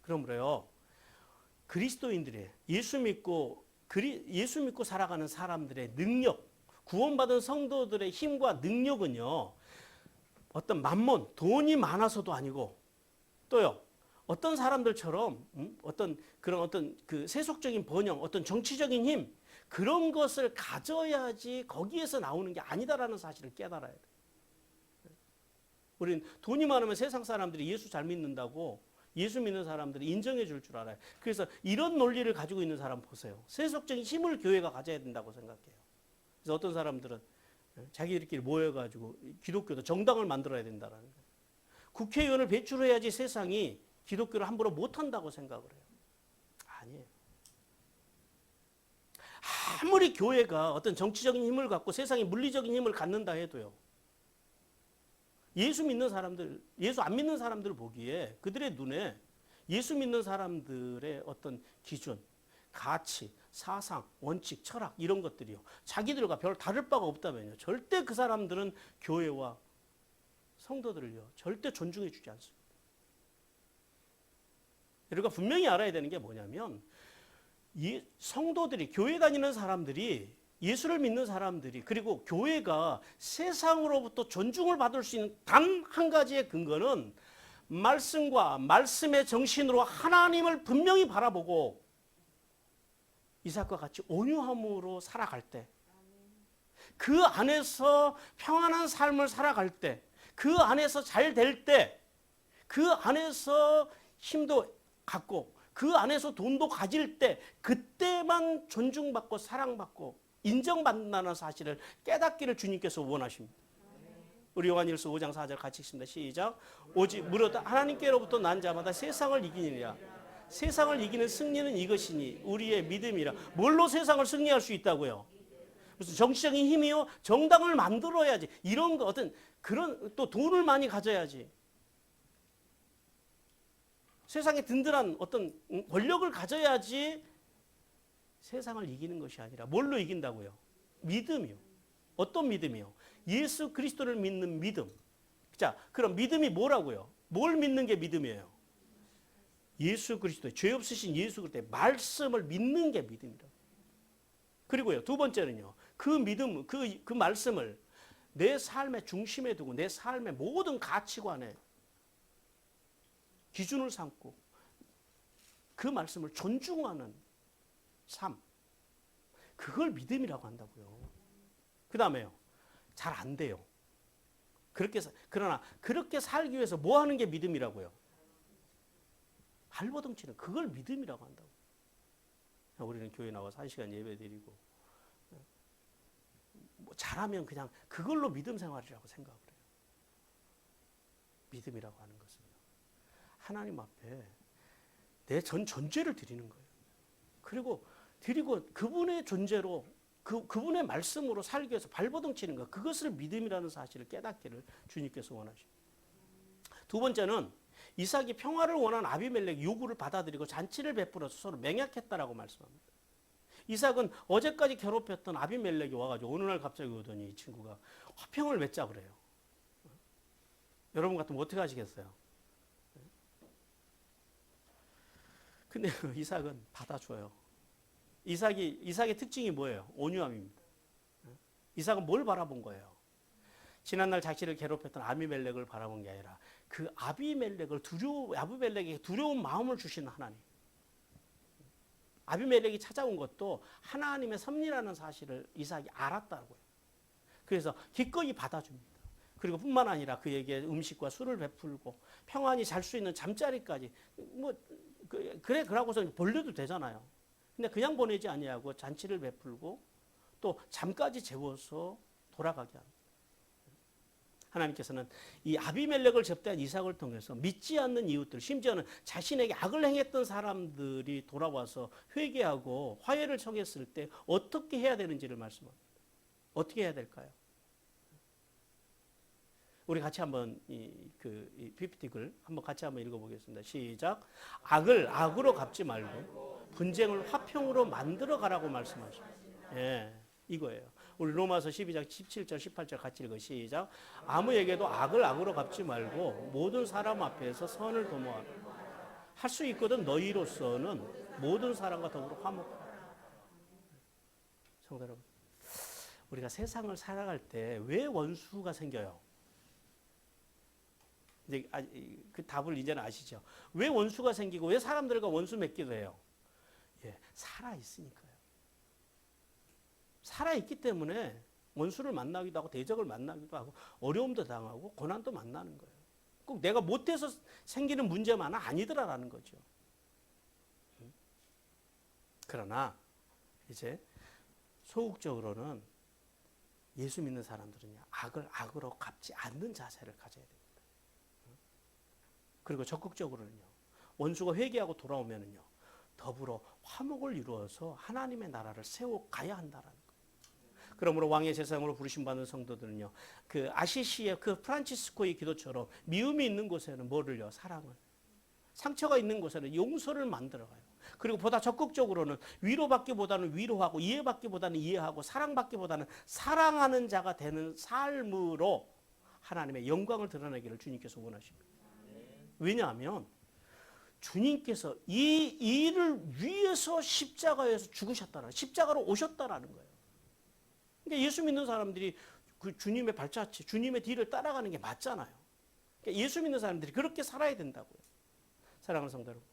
그러므로요, 그리스도인들의 예수 믿고 살아가는 사람들의 능력, 구원받은 성도들의 힘과 능력은요, 어떤 만몬, 돈이 많아서도 아니고, 또요, 어떤 사람들처럼 어떤 그 세속적인 번영, 어떤 정치적인 힘, 그런 것을 가져야지 거기에서 나오는 게 아니다라는 사실을 깨달아야 돼요. 우리는 돈이 많으면 세상 사람들이 예수 잘 믿는다고 예수 믿는 사람들이 인정해 줄 줄 알아요. 그래서 이런 논리를 가지고 있는 사람 보세요. 세속적인 힘을 교회가 가져야 된다고 생각해요. 그래서 어떤 사람들은 자기들끼리 모여가지고 기독교도 정당을 만들어야 된다라는 거예요. 국회의원을 배출해야지 세상이 기독교를 함부로 못한다고 생각을 해요. 아니에요. 아무리 교회가 어떤 정치적인 힘을 갖고 세상에 물리적인 힘을 갖는다 해도요. 예수 믿는 사람들, 예수 안 믿는 사람들 보기에 그들의 눈에 예수 믿는 사람들의 어떤 기준, 가치, 사상, 원칙, 철학 이런 것들이요. 자기들과 별 다를 바가 없다면요. 절대 그 사람들은 교회와 성도들을요. 절대 존중해 주지 않습니다. 우리가 분명히 알아야 되는 게 뭐냐면 성도들이 교회 다니는 사람들이 예수를 믿는 사람들이 그리고 교회가 세상으로부터 존중을 받을 수 있는 단 한 가지의 근거는 말씀과 말씀의 정신으로 하나님을 분명히 바라보고 이삭과 같이 온유함으로 살아갈 때, 그 안에서 평안한 삶을 살아갈 때, 그 안에서 잘 될 때, 그 안에서 힘도 갖고 그 안에서 돈도 가질 때 그때만 존중받고 사랑받고 인정받는다는 사실을 깨닫기를 주님께서 원하십니다. 우리 요한일서 5장 4절 같이 읽습니다. 시작. 오직 무릇 하나님께로부터 난 자마다 세상을 이기느니라. 세상을 이기는 승리는 이것이니 우리의 믿음이라. 뭘로 세상을 승리할 수 있다고요? 무슨 정치적인 힘이요? 정당을 만들어야지. 이런 거 어떤 그런 또 돈을 많이 가져야지. 세상에 든든한 어떤 권력을 가져야지 세상을 이기는 것이 아니라 뭘로 이긴다고요? 믿음이요. 어떤 믿음이요? 예수 그리스도를 믿는 믿음. 자, 그럼 믿음이 뭐라고요? 뭘 믿는 게 믿음이에요? 예수 그리스도의 죄 없으신 예수 그리스도의 말씀을 믿는 게 믿음이다. 그리고요, 두 번째는요. 그 믿음, 그 말씀을 내 삶의 중심에 두고 내 삶의 모든 가치관에 기준을 삼고 그 말씀을 존중하는 삶. 그걸 믿음이라고 한다고요. 그 다음에요. 잘 안 돼요. 그러나 그렇게 살기 위해서 뭐 하는 게 믿음이라고요? 발버둥 치는 그걸 믿음이라고 한다고. 우리는 교회 나와서 1시간 예배 드리고 뭐 잘하면 그냥 그걸로 믿음 생활이라고 생각을 해요. 믿음이라고 하는 것은요. 하나님 앞에 내 전 존재를 드리는 거예요. 그리고 그분의 존재로 그분의 말씀으로 살기 위해서 발버둥 치는 것, 그것을 믿음이라는 사실을 깨닫기를 주님께서 원하십니다. 두 번째는 이삭이 평화를 원한 아비멜렉 요구를 받아들이고 잔치를 베풀어서 서로 맹약했다라고 말씀합니다. 이삭은 어제까지 괴롭혔던 아비멜렉이 와가지고 어느 날 갑자기 오더니 이 친구가 화평을 맺자 그래요. 여러분 같으면 어떻게 하시겠어요? 근데 이삭은 받아줘요. 이삭의 특징이 뭐예요? 온유함입니다. 이삭은 뭘 바라본 거예요? 지난날 자신을 괴롭혔던 아비멜렉을 바라본 게 아니라 그 아비멜렉에게 두려운 마음을 주시는 하나님. 아비멜렉이 찾아온 것도 하나님의 섭리라는 사실을 이삭이 알았다고요. 그래서 기꺼이 받아줍니다. 그리고 뿐만 아니라 그에게 음식과 술을 베풀고 평안히 잘 수 있는 잠자리까지 그러고서 벌려도 되잖아요. 근데 그냥 보내지 아니하고 잔치를 베풀고 또 잠까지 재워서 돌아가게 합니다. 하나님께서는 이 아비멜렉을 접대한 이삭을 통해서 믿지 않는 이웃들, 심지어는 자신에게 악을 행했던 사람들이 돌아와서 회개하고 화해를 청했을 때 어떻게 해야 되는지를 말씀합니다. 어떻게 해야 될까요? 우리 같이 한번 이 PPT를 한번 같이 한번 읽어보겠습니다. 시작. 악을 악으로 갚지 말고 분쟁을 화평으로 만들어 가라고 말씀하십니다. 예, 이거예요. 우리 로마서 12장 17절 18절 같이 읽어. 시작. 아무에게도 악을 악으로 갚지 말고 모든 사람 앞에서 선을 도모하라. 할 수 있거든 너희로서는 모든 사람과 더불어 화목하라. 성도 여러분, 우리가 세상을 살아갈 때 왜 원수가 생겨요? 이제 그 답을 이제는 아시죠? 왜 원수가 생기고 왜 사람들과 원수 맺기도 해요? 예, 살아 있으니까요. 살아 있기 때문에 원수를 만나기도 하고 대적을 만나기도 하고 어려움도 당하고 고난도 만나는 거예요. 꼭 내가 못해서 생기는 문제만은 아니더라라는 거죠. 그러나 이제 소극적으로는 예수 믿는 사람들은요, 악을 악으로 갚지 않는 자세를 가져야 됩니다. 그리고 적극적으로는요, 원수가 회개하고 돌아오면은요, 더불어 화목을 이루어서 하나님의 나라를 세워가야 한다라는 거예요. 그러므로 왕의 제사장으로 부르심 받는 성도들은요, 그 아시시의 그 프란치스코의 기도처럼 미움이 있는 곳에는 뭐를요? 사랑을. 상처가 있는 곳에는 용서를 만들어가요. 그리고 보다 적극적으로는 위로받기보다는 위로하고 이해받기보다는 이해하고 사랑받기보다는 사랑하는 자가 되는 삶으로 하나님의 영광을 드러내기를 주님께서 원하십니다. 왜냐하면 주님께서 이 일을 위해서 십자가에서 죽으셨다는, 십자가로 오셨다라는 거예요. 그러니까 예수 믿는 사람들이 그 주님의 발자취, 주님의 뒤를 따라가는 게 맞잖아요. 그러니까 예수 믿는 사람들이 그렇게 살아야 된다고요. 사랑하는 성도 여러분,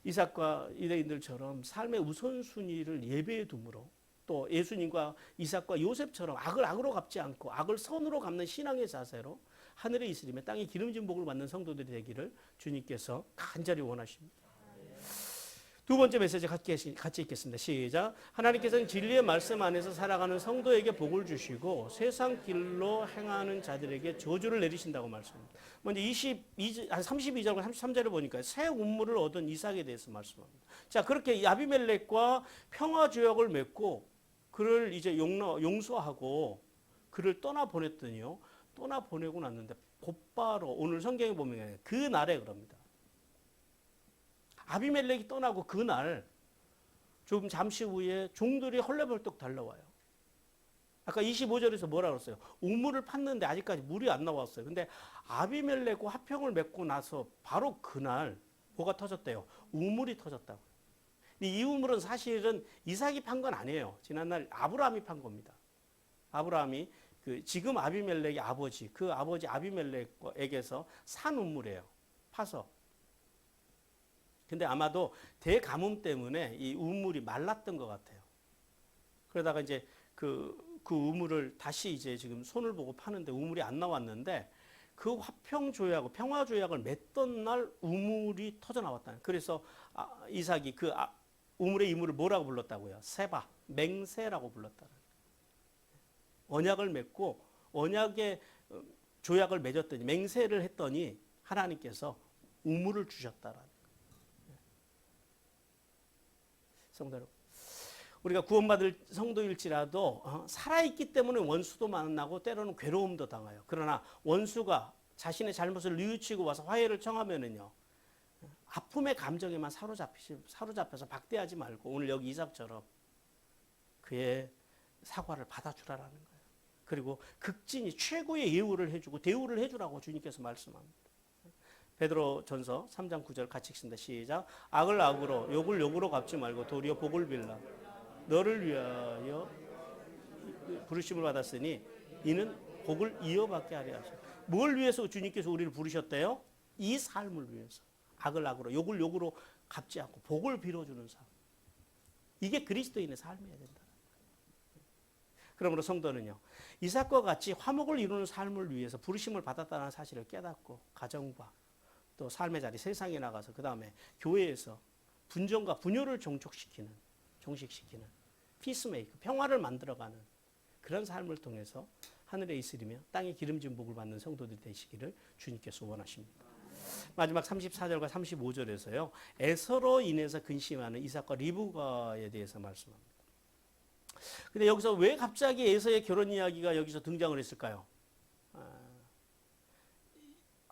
이삭과 유대인들처럼 삶의 우선순위를 예배에 두므로 또 예수님과 이삭과 요셉처럼 악을 악으로 갚지 않고 악을 선으로 갚는 신앙의 자세로 하늘에 있으리며 땅에 기름진 복을 받는 성도들이 되기를 주님께서 간절히 원하십니다. 두 번째 메시지 같이 읽겠습니다. 시작. 하나님께서는 진리의 말씀 안에서 살아가는 성도에게 복을 주시고 세상 길로 행하는 자들에게 저주를 내리신다고 말씀합니다. 먼저 32절과 33절을 보니까 새 운물을 얻은 이삭에 대해서 말씀합니다. 자, 그렇게 아비멜렉과 평화조약을 맺고 그를 이제 용서하고 그를 떠나보냈더니요. 떠나보내고 났는데 곧바로 오늘 성경에 보면 그 날에 그럽니다. 아비멜렉이 떠나고 그날 좀 잠시 후에 종들이 헐레벌떡 달려와요. 아까 25절에서 뭐라 그랬어요? 우물을 팠는데 아직까지 물이 안 나왔어요. 근데 아비멜렉과 화평을 맺고 나서 바로 그날 뭐가 터졌대요? 우물이 터졌다고. 이 우물은 사실은 이삭이 판 건 아니에요. 지난날 아브라함이 판 겁니다. 아브라함이 그 지금 아비멜렉의 아버지, 그 아버지 아비멜렉에게서 산 우물이에요. 파서. 근데 아마도 대가뭄 때문에 이 우물이 말랐던 것 같아요. 그러다가 이제 그 우물을 다시 이제 지금 손을 보고 파는데 우물이 안 나왔는데 그 화평조약을, 평화조약을 맺던 날 우물이 터져 나왔다는. 그래서 이삭이 그 우물의 이물을 뭐라고 불렀다고요? 세바, 맹세라고 불렀다는. 언약을 맺고 언약의 조약을 맺었더니 맹세를 했더니 하나님께서 우물을 주셨다라는. 성도 여러분, 우리가 구원받을 성도일지라도 살아있기 때문에 원수도 만나고 때로는 괴로움도 당해요. 그러나 원수가 자신의 잘못을 뉘우치고 와서 화해를 청하면은요, 아픔의 감정에만 사로잡혀서 박대하지 말고 오늘 여기 이삭처럼 그의 사과를 받아주라라는 거예요. 그리고 극진히 최고의 예우를 해주고 대우를 해주라고 주님께서 말씀합니다. 베드로전서 3장 9절 같이 읽습니다. 시작. 악을 악으로 욕을 욕으로 갚지 말고 도리어 복을 빌라. 너를 위하여 부르심을 받았으니 이는 복을 이어받게 하려 하시오. 뭘 위해서 주님께서 우리를 부르셨대요? 이 삶을 위해서. 악을 악으로 욕을 욕으로 갚지 않고 복을 빌어주는 삶. 이게 그리스도인의 삶이어야 된다. 그러므로 성도는요, 이삭과 같이 화목을 이루는 삶을 위해서 부르심을 받았다는 사실을 깨닫고 가정과 또 삶의 자리 세상에 나가서 그 다음에 교회에서 분정과 분열을 종식시키는 피스메이커, 평화를 만들어가는 그런 삶을 통해서 하늘에 있으리며 땅에 기름진 복을 받는 성도들이 되시기를 주님께서 원하십니다. 마지막 34절과 35절에서요. 에서로 인해서 근심하는 이삭과 리브가에 대해서 말씀합니다. 근데 여기서 왜 갑자기 에서의 결혼 이야기가 여기서 등장을 했을까요?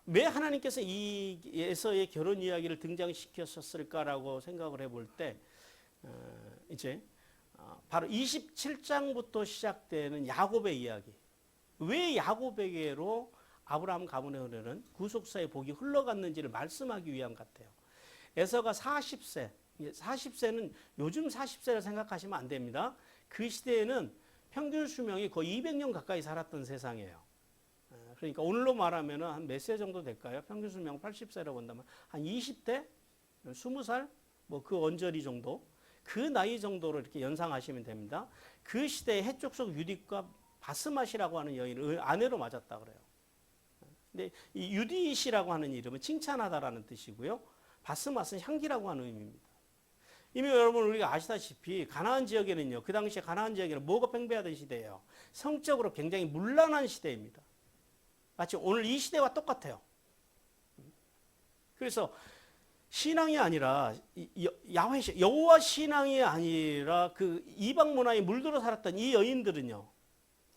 왜 하나님께서 이 에서의 결혼 이야기를 등장시켰을까라고 생각을 해볼 때 이제 바로 27장부터 시작되는 야곱의 이야기. 왜 야곱에게로 아브라함 가문에 흐르는 구속사의 복이 흘러갔는지를 말씀하기 위함 같아요. 에서가 40세, 40세는 요즘 40세를 생각하시면 안 됩니다. 그 시대에는 평균 수명이 거의 200년 가까이 살았던 세상이에요. 그러니까 오늘로 말하면 한 몇 세 정도 될까요? 평균 수명 80세라고 본다면 한 20대, 20살, 뭐 그 언저리 정도, 그 나이 정도로 이렇게 연상하시면 됩니다. 그 시대에 해쪽 속 유딧과 바스맛이라고 하는 여인을 아내로 맞았다 그래요. 근데 이 유딧이라고 하는 이름은 칭찬하다라는 뜻이고요. 바스맛은 향기라고 하는 의미입니다. 이미 여러분 우리가 아시다시피 가나안 지역에는요, 그 당시에 가나안 지역에는 뭐가 팽배하던 시대예요. 성적으로 굉장히 문란한 시대입니다. 마치 오늘 이 시대와 똑같아요. 그래서 신앙이 아니라 여호와 신앙이 아니라 그 이방 문화에 물들어 살았던 이 여인들은요,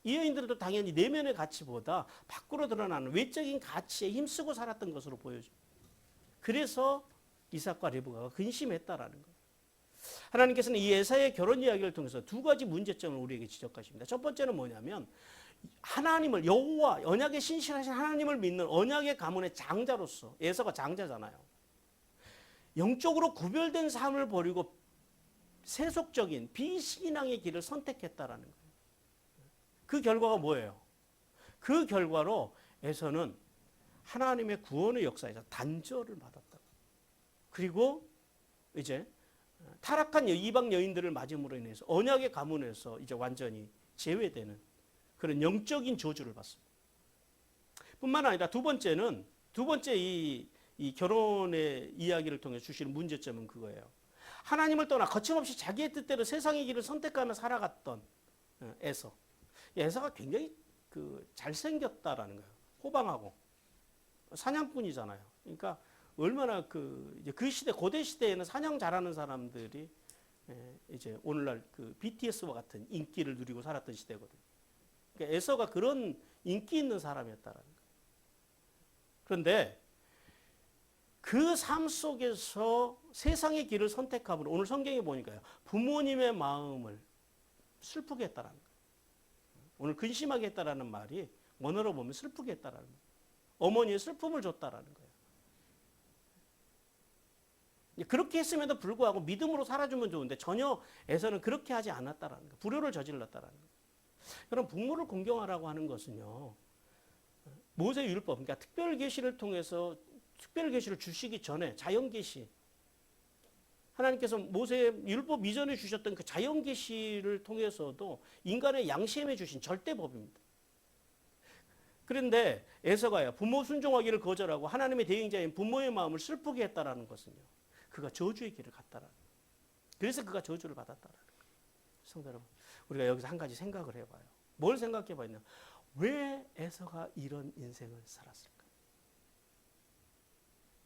이 여인들도 당연히 내면의 가치보다 밖으로 드러나는 외적인 가치에 힘쓰고 살았던 것으로 보여집니다. 그래서 이삭과 리브가가 근심했다라는 거예요. 하나님께서는 이 에사의 결혼 이야기를 통해서 두 가지 문제점을 우리에게 지적하십니다. 첫 번째는 뭐냐면 하나님을 여호와 언약에 신실하신 하나님을 믿는 언약의 가문의 장자로서 에사가 장자잖아요. 영적으로 구별된 삶을 버리고 세속적인 비신앙의 길을 선택했다라는 거예요. 그 결과가 뭐예요? 그 결과로 에서는 하나님의 구원의 역사에서 단절을 받았다. 그리고 이제 타락한 이방 여인들을 맞음으로 인해서 언약의 가문에서 이제 완전히 제외되는 그런 영적인 저주를 받습니다. 뿐만 아니라 두 번째 이 결혼의 이야기를 통해 주시는 문제점은 그거예요. 하나님을 떠나 거침없이 자기의 뜻대로 세상의 길을 선택하며 살아갔던 에서. 에서가 굉장히 잘생겼다라는 거예요. 호방하고 사냥꾼이잖아요. 그러니까 얼마나 그 시대 고대 시대에는 사냥 잘하는 사람들이 이제 오늘날 그 BTS와 같은 인기를 누리고 살았던 시대거든요. 그러니까 에서가 그런 인기 있는 사람이었다라는 거예요. 그런데 그 삶 속에서 세상의 길을 선택함으로 오늘 성경에 보니까요. 부모님의 마음을 슬프게 했다라는 거예요. 오늘 근심하게 했다라는 말이 원어로 보면 슬프게 했다라는 거예요. 어머니의 슬픔을 줬다라는 거예요. 그렇게 했음에도 불구하고 믿음으로 살아주면 좋은데 전혀 에서는 그렇게 하지 않았다라는 거예요. 불효를 저질렀다라는 거예요. 여러분 부모를 공경하라고 하는 것은요. 모세 율법 그러니까 특별 계시를 통해서 특별 계시를 주시기 전에 자연 계시 하나님께서 모세 율법 이전에 주셨던 그 자연 계시를 통해서도 인간의 양심에 주신 절대법입니다. 그런데 에서가요 부모 순종하기를 거절하고 하나님의 대행자인 부모의 마음을 슬프게 했다라는 것은요 그가 저주의 길을 갔다라는 거예요. 그래서 그가 저주를 받았다라는 거예요. 성도 여러분 우리가 여기서 한 가지 생각을 해봐요. 뭘 생각해봐요? 왜 에서가 이런 인생을 살았을까?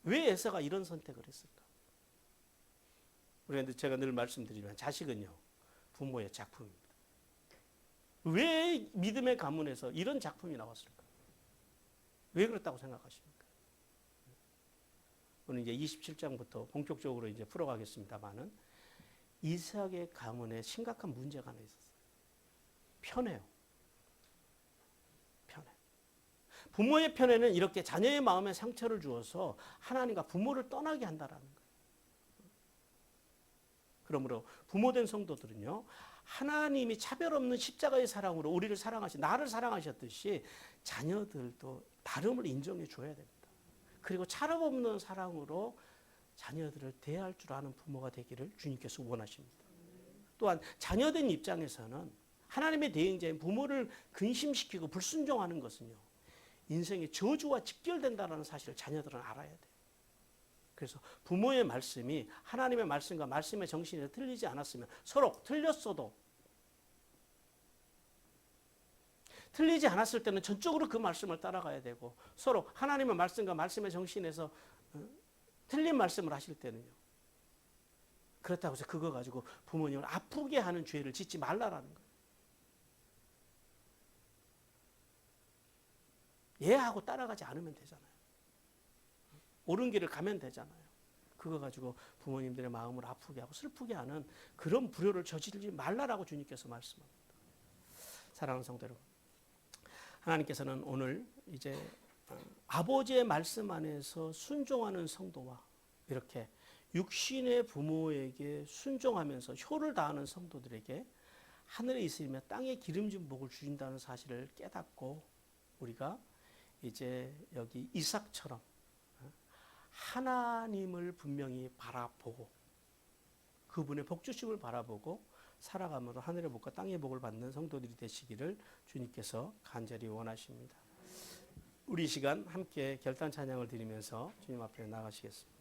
왜 에서가 이런 선택을 했을까? 우리가 제가 늘 말씀드리지만 자식은요 부모의 작품입니다. 왜 믿음의 가문에서 이런 작품이 나왔을까? 왜 그렇다고 생각하십니까? 오늘 이제 27장부터 본격적으로 이제 풀어가겠습니다만은 이삭의 가문에 심각한 문제가 하나 있었어요. 편해요. 편해. 부모의 편에는 이렇게 자녀의 마음에 상처를 주어서 하나님과 부모를 떠나게 한다라는 거예요. 그러므로 부모된 성도들은요. 하나님이 차별 없는 십자가의 사랑으로 우리를 나를 사랑하셨듯이 자녀들도 다름을 인정해 줘야 됩니다. 그리고 차별 없는 사랑으로 자녀들을 대할 줄 아는 부모가 되기를 주님께서 원하십니다. 또한 자녀된 입장에서는 하나님의 대행자인 부모를 근심시키고 불순종하는 것은요. 인생의 저주와 직결된다는 사실을 자녀들은 알아야 돼요. 그래서 부모의 말씀이 하나님의 말씀과 말씀의 정신에 틀리지 않았으면 서로 틀렸어도 틀리지 않았을 때는 전적으로 그 말씀을 따라가야 되고 서로 하나님의 말씀과 말씀의 정신에서 틀린 말씀을 하실 때는요. 그렇다고 해서 그거 가지고 부모님을 아프게 하는 죄를 짓지 말라라는 거예요. 이해하고 따라가지 않으면 되잖아요. 옳은 길을 가면 되잖아요. 그거 가지고 부모님들의 마음을 아프게 하고 슬프게 하는 그런 불효를 저지르지 말라라고 주님께서 말씀합니다. 사랑하는 성도 여러분, 하나님께서는 오늘 이제 아버지의 말씀 안에서 순종하는 성도와 이렇게 육신의 부모에게 순종하면서 효를 다하는 성도들에게 하늘에 있으며 땅에 기름진 복을 주신다는 사실을 깨닫고 우리가 이제 여기 이삭처럼 하나님을 분명히 바라보고 그분의 복주심을 바라보고 살아가므로 하늘의 복과 땅의 복을 받는 성도들이 되시기를 주님께서 간절히 원하십니다. 우리 시간 함께 결단 찬양을 드리면서 주님 앞에 나가시겠습니다.